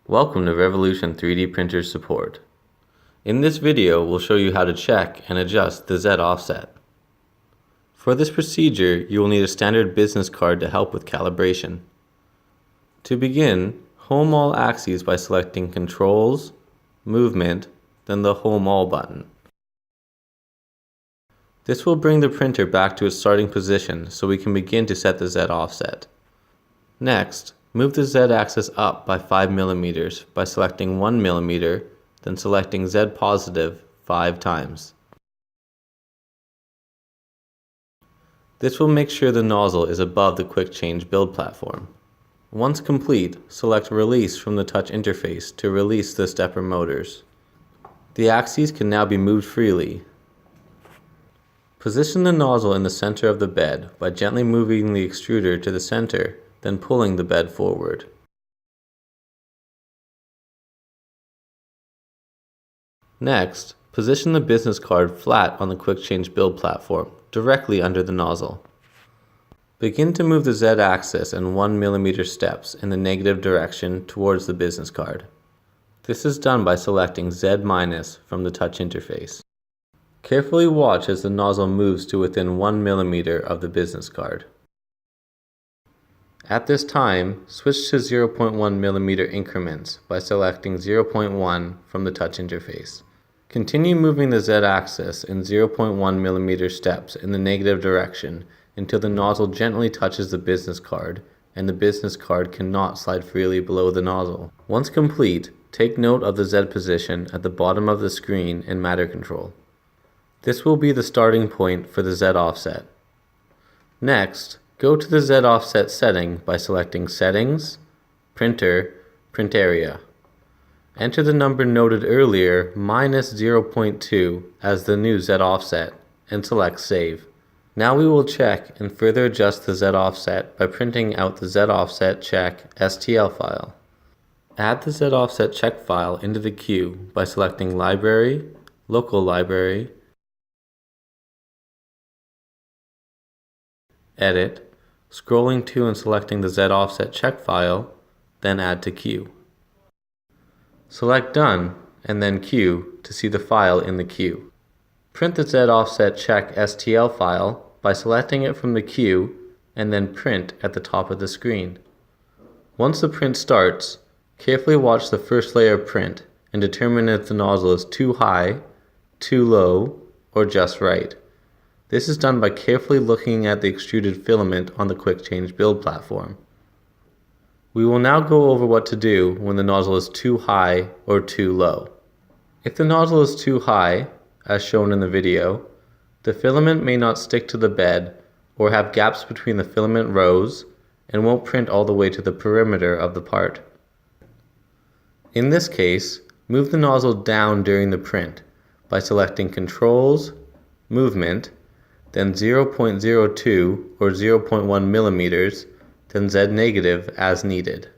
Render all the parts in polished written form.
Welcome to Revolution 3D Printer Support. In this video, we'll show you how to check and adjust the Z offset. For this procedure, you will need a standard business card to help with calibration. To begin, home all axes by selecting Controls, Movement, then the Home All button. This will bring the printer back to its starting position so we can begin to set the Z offset. Next, move the Z axis up by 5 mm by selecting 1 mm, then selecting Z positive 5 times. This will make sure the nozzle is above the quick change build platform. Once complete, select Release from the touch interface to release the stepper motors. The axes can now be moved freely. Position the nozzle in the center of the bed by gently moving the extruder to the center, then pulling the bed forward. Next, position the business card flat on the quick change build platform, directly under the nozzle. Begin to move the Z axis in 1 mm steps in the negative direction towards the business card. This is done by selecting Z- from the touch interface. Carefully watch as the nozzle moves to within 1 mm of the business card. At this time, switch to 0.1 mm increments by selecting 0.1 from the touch interface. Continue moving the Z axis in 0.1 mm steps in the negative direction until the nozzle gently touches the business card and the business card cannot slide freely below the nozzle. Once complete, take note of the Z position at the bottom of the screen in Matter Control. This will be the starting point for the Z offset. Next, go to the Z offset setting by selecting Settings, Printer, Print Area. Enter the number noted earlier, -0.2, as the new Z offset, and select Save. Now we will check and further adjust the Z offset by printing out the Z offset check STL file. Add the Z offset check file into the queue by selecting Library, Local Library, Edit, scrolling to and selecting the Z offset check file, then Add to Queue. Select Done and then Queue to see the file in the queue. Print the Z offset check STL file by selecting it from the queue and then Print at the top of the screen. Once the print starts, carefully watch the first layer print and determine if the nozzle is too high, too low, or just right. This is done by carefully looking at the extruded filament on the quick change build platform. We will now go over what to do when the nozzle is too high or too low. If the nozzle is too high, as shown in the video, the filament may not stick to the bed or have gaps between the filament rows and won't print all the way to the perimeter of the part. In this case, move the nozzle down during the print by selecting Controls, Movement, then 0.02 or 0.1 mm, then Z negative as needed.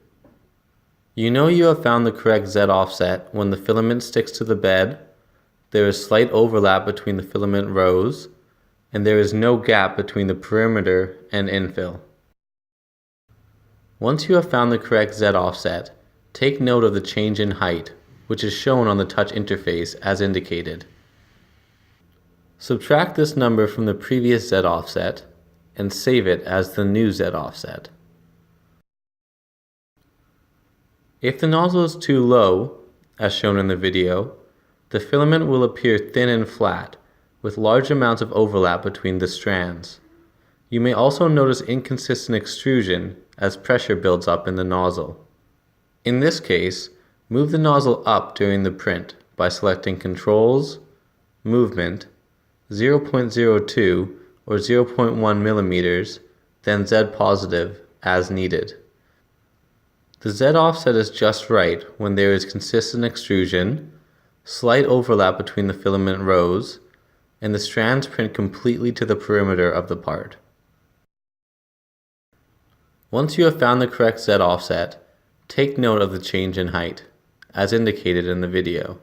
You know you have found the correct Z offset when the filament sticks to the bed, there is slight overlap between the filament rows, and there is no gap between the perimeter and infill. Once you have found the correct Z offset, take note of the change in height, which is shown on the touch interface as indicated. Subtract this number from the previous Z offset and save it as the new Z offset. If the nozzle is too low, as shown in the video, the filament will appear thin and flat, with large amounts of overlap between the strands. You may also notice inconsistent extrusion as pressure builds up in the nozzle. In this case, move the nozzle up during the print by selecting Controls, Movement, 0.02 or 0.1 mm, then Z positive as needed. The Z offset is just right when there is consistent extrusion, slight overlap between the filament rows, and the strands print completely to the perimeter of the part. Once you have found the correct Z offset, take note of the change in height, as indicated in the video.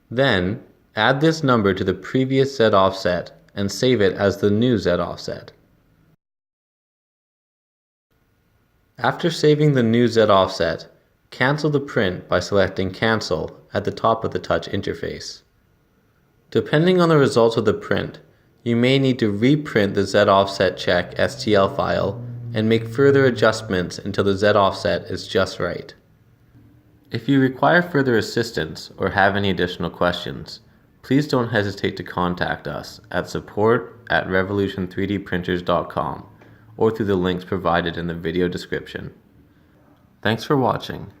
Then, add this number to the previous Z offset and save it as the new Z offset. After saving the new Z offset, Cancel the print by selecting Cancel at the top of the touch interface. Depending on the results of the print, you may need to reprint the Z offset check STL file and make further adjustments until the Z offset is just right. If you require further assistance or have any additional questions, please don't hesitate to contact us at support@revolution3dprinters.com or through the links provided in the video description. Thanks for watching.